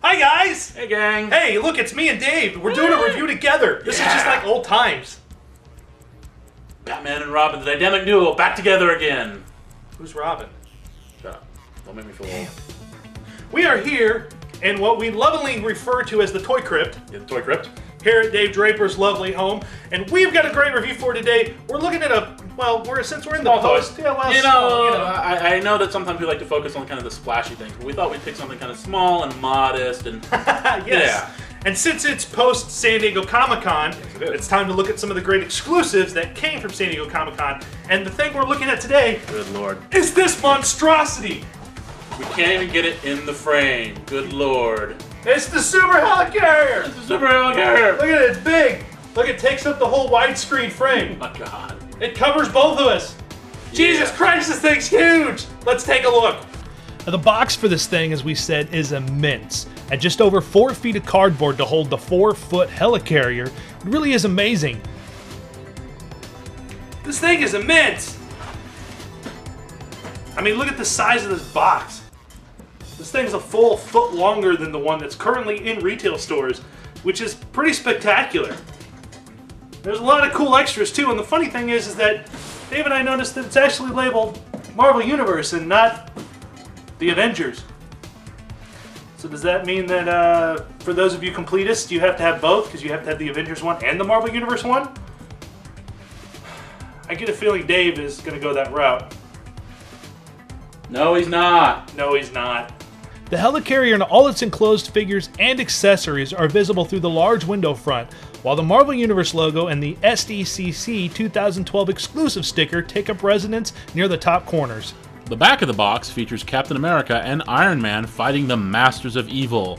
Hi guys! Hey gang! Hey, look, it's me and Dave. We're doing a review together. This is just like old times. Batman and Robin, the dynamic duo, back together again. Who's Robin? Shut up. Don't make me feel old. We are here in what we lovingly refer to as the Toy Crypt. Yeah, the Toy Crypt. Here at Dave Draper's lovely home. And we've got a great review for today. We're looking at since we're in the Small post. toy. Yeah, well, You small, know, I know that sometimes we like to focus on kind of the splashy things, but we thought we'd pick something kind of small and modest and... Yes. Yeah. And since it's post San Diego Comic-Con, it is. it's time to look at some of the great exclusives that came from San Diego Comic-Con. And the thing we're looking at today Good lord. is this monstrosity. We can't even get it in the frame. Good lord. It's the Super Helicarrier. It's a superhero character! Look at it, it's big. Look, it takes up the whole widescreen frame. Oh my god. It covers both of us. Jesus Christ, this thing's huge. Let's take a look. Now, the box for this thing, as we said, is immense. At just over 4 feet of cardboard to hold the 4-foot helicarrier, it really is amazing. This thing is immense. I mean, look at the size of this box. This thing's a full foot longer than the one that's currently in retail stores, which is pretty spectacular. There's a lot of cool extras too, and the funny thing is that Dave and I noticed that it's actually labeled Marvel Universe and not the Avengers. So does that mean that for those of you completists, you have to have both, because you have to have the Avengers one and the Marvel Universe one? I get a feeling Dave is going to go that route. No, he's not. No, he's not. The helicarrier and all its enclosed figures and accessories are visible through the large window front, while the Marvel Universe logo and the SDCC 2012 exclusive sticker take up residence near the top corners. The back of the box features Captain America and Iron Man fighting the Masters of Evil.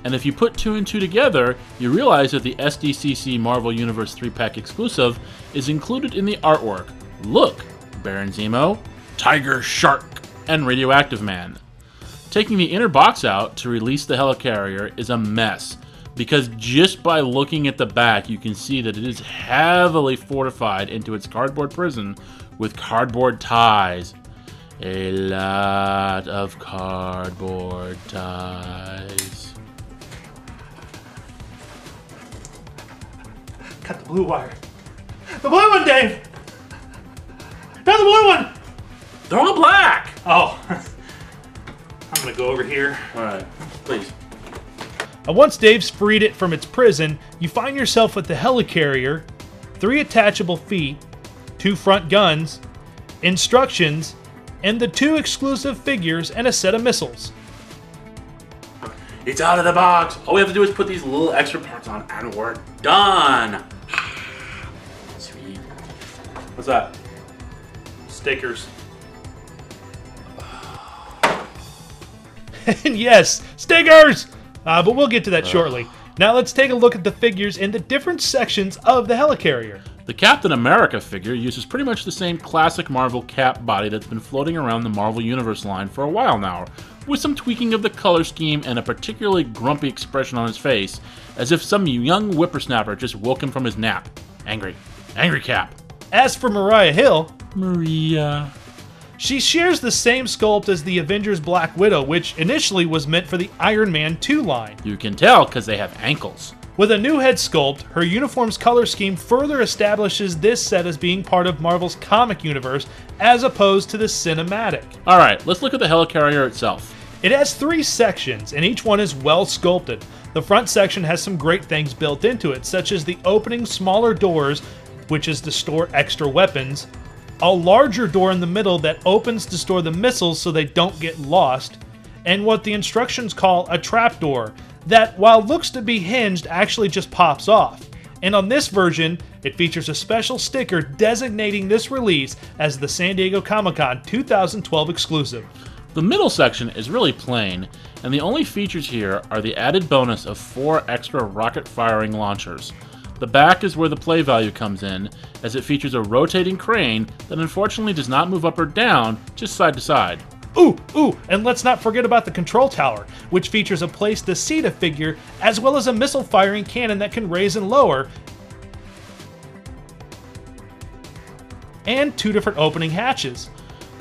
And if you put 2 and 2 together, you realize that the SDCC Marvel Universe 3-pack exclusive is included in the artwork. Look! Baron Zemo, Tiger Shark, and Radioactive Man. Taking the inner box out to release the helicarrier is a mess, because just by looking at the back you can see that it is heavily fortified into its cardboard prison with cardboard ties. A lot of cardboard ties. Cut the blue wire. The blue one, Dave! No, the blue one! They're all black! Oh. I'm gonna go over here. Alright, please. Once Dave's freed it from its prison, you find yourself with the helicarrier, 3 attachable feet, 2 front guns, instructions, and the 2 exclusive figures and a set of missiles. It's out of the box! All we have to do is put these little extra parts on and we're done! Sweet. What's that? Stickers. And yes, stickers! But we'll get to that shortly. Now let's take a look at the figures in the different sections of the helicarrier. The Captain America figure uses pretty much the same classic Marvel Cap body that's been floating around the Marvel Universe line for a while now, with some tweaking of the color scheme and a particularly grumpy expression on his face, as if some young whippersnapper just woke him from his nap. Angry. Angry Cap. As for Mariah Hill, Maria. she shares the same sculpt as the Avengers Black Widow, which initially was meant for the Iron Man 2 line. You can tell because they have ankles. With a new head sculpt, her uniform's color scheme further establishes this set as being part of Marvel's comic universe, as opposed to the cinematic. Alright, let's look at the helicarrier itself. It has 3 sections, and each one is well sculpted. The front section has some great things built into it, such as the opening smaller doors, which is to store extra weapons, a larger door in the middle that opens to store the missiles so they don't get lost, and what the instructions call a trapdoor, that while looks to be hinged actually just pops off. And on this version, it features a special sticker designating this release as the San Diego Comic-Con 2012 exclusive. The middle section is really plain, and the only features here are the added bonus of 4 extra rocket-firing launchers. The back is where the play value comes in, as it features a rotating crane that unfortunately does not move up or down, just side to side. Ooh, and let's not forget about the control tower, which features a place to seat a figure, as well as a missile-firing cannon that can raise and lower, and 2 different opening hatches.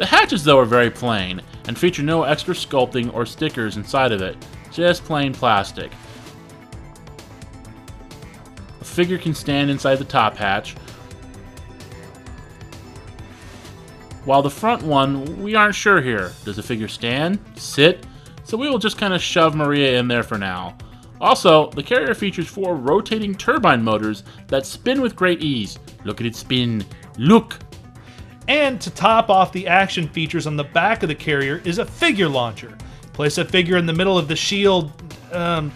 The hatches, though, are very plain, and feature no extra sculpting or stickers inside of it, just plain plastic. A figure can stand inside the top hatch, while the front one, we aren't sure here. Does the figure stand? Sit? So we will just kind of shove Maria in there for now. Also, the carrier features 4 rotating turbine motors that spin with great ease. Look at it spin. Look! And to top off the action features on the back of the carrier is a figure launcher. Place a figure in the middle of the shield, and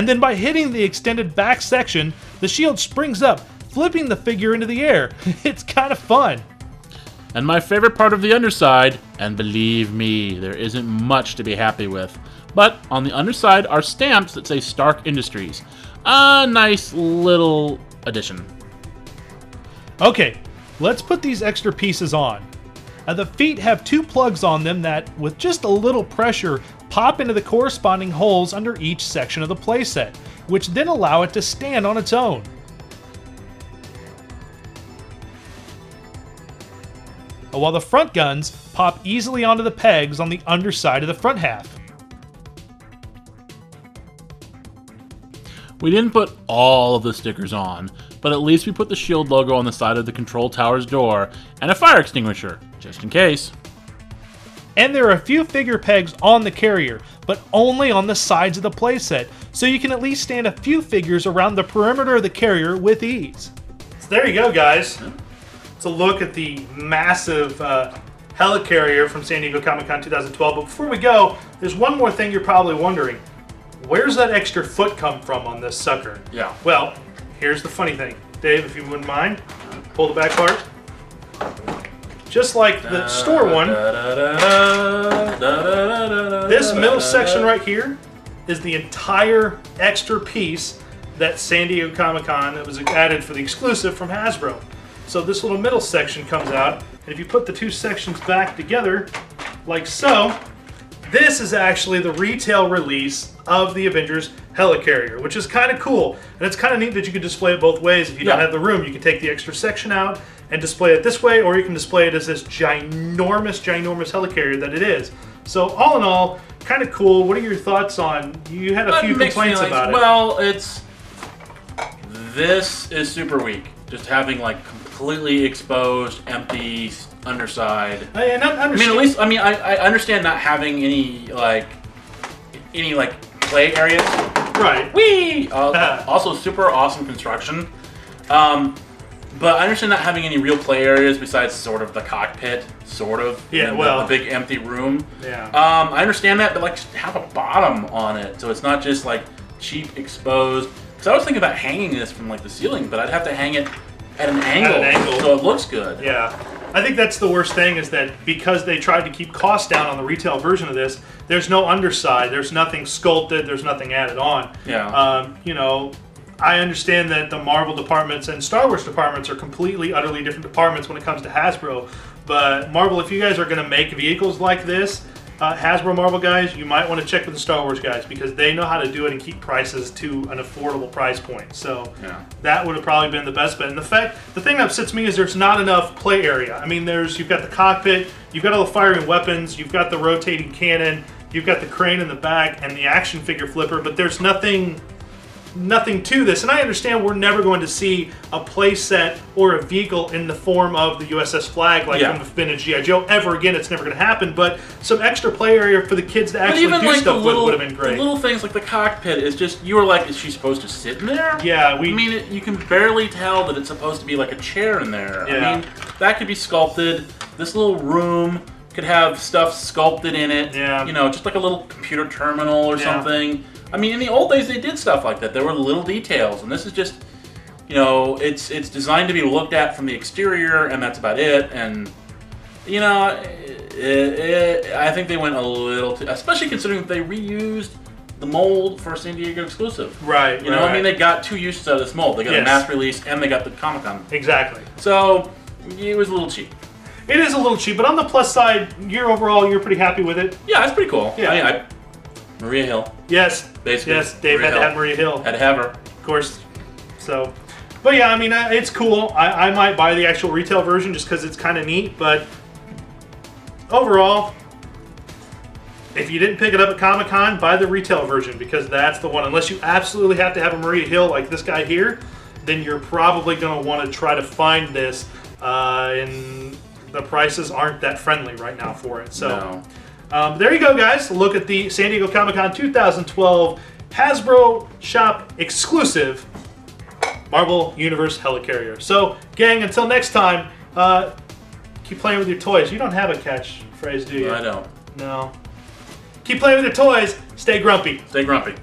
then by hitting the extended back section, the shield springs up, flipping the figure into the air. It's kind of fun. And my favorite part of the underside, and believe me, there isn't much to be happy with, but on the underside are stamps that say Stark Industries. A nice little addition. Okay, let's put these extra pieces on. The feet have 2 plugs on them that, with just a little pressure, pop into the corresponding holes under each section of the playset, which then allow it to stand on its own. While the front guns pop easily onto the pegs on the underside of the front half. We didn't put all of the stickers on, but at least we put the shield logo on the side of the control tower's door and a fire extinguisher, just in case. And there are a few figure pegs on the carrier, but only on the sides of the playset, so you can at least stand a few figures around the perimeter of the carrier with ease. So there you go, guys. It's a look at the massive helicarrier from San Diego Comic-Con 2012. But before we go, there's one more thing you're probably wondering. Where's that extra foot come from on this sucker? Yeah. Well, here's the funny thing. Dave, if you wouldn't mind, pull the back part. Just like the store one, this middle section right here is the entire extra piece that San Diego Comic-Con that was added for the exclusive from Hasbro. So this little middle section comes out, and if you put the 2 sections back together, like so, this is actually the retail release of the Avengers Helicarrier, which is kind of cool. And it's kind of neat that you can display it both ways. If you don't have the room, you can take the extra section out and display it this way, or you can display it as this ginormous helicarrier that it is. So all in all, kind of cool. What are your thoughts on, you had a few complaints about it. Well, this is super weak. Just having like completely exposed, empty underside. I understand not having any play areas. Right. Whee! Also, super awesome construction. But I understand not having any real play areas besides sort of the cockpit, sort of. Yeah, well. The big empty room. Yeah. I understand that, but like have a bottom on it, so it's not just like cheap exposed. Because I was thinking about hanging this from like the ceiling, but I'd have to hang it at an angle, so it looks good. Yeah. I think that's the worst thing, is that because they tried to keep costs down on the retail version of this, there's no underside, there's nothing sculpted, there's nothing added on. Yeah. You know, I understand that the Marvel departments and Star Wars departments are completely, utterly different departments when it comes to Hasbro. But Marvel, if you guys are going to make vehicles like this, Hasbro Marvel guys, you might want to check with the Star Wars guys, because they know how to do it and keep prices to an affordable price point. So that would have probably been the best bet. And the thing that upsets me is there's not enough play area. I mean, you've got the cockpit, you've got all the firing weapons, you've got the rotating cannon, you've got the crane in the back, and the action figure flipper, but there's nothing to this. And I understand we're never going to see a play set or a vehicle in the form of the USS Flag like from the vintage G.I. Joe ever again. It's never going to happen, but some extra play area for the kids to actually do stuff with would have been great. The little things like the cockpit is just, you were like, is she supposed to sit in there? Yeah, you can barely tell that it's supposed to be like a chair in there. Yeah. I mean, that could be sculpted. This little room could have stuff sculpted in it. Yeah. You know, just like a little computer terminal or something. I mean, in the old days, they did stuff like that. There were little details, and this is just, you know, it's designed to be looked at from the exterior, and that's about it. And, you know, I think they went a little too, especially considering that they reused the mold for a San Diego exclusive. Right. You know, I mean, they got 2 uses out of this mold. They got a mass release, and they got the Comic-Con. Exactly. So, it was a little cheap. It is a little cheap, but on the plus side, you're pretty happy with it. Yeah, it's pretty cool. Yeah. I mean, Maria Hill. Yes. Basically. Yes, Dave had to have Maria Hill. Had to have her. Of course. So, but yeah, I mean, it's cool. I might buy the actual retail version just because it's kind of neat, but overall, if you didn't pick it up at Comic-Con, buy the retail version because that's the one. Unless you absolutely have to have a Maria Hill like this guy here, then you're probably going to want to try to find this. And the prices aren't that friendly right now for it. So there you go, guys. Look at the San Diego Comic-Con 2012 Hasbro Shop exclusive Marvel Universe Helicarrier. So, gang, until next time, keep playing with your toys. You don't have a catchphrase, do you? No, I don't. No. Keep playing with your toys. Stay grumpy. Stay grumpy.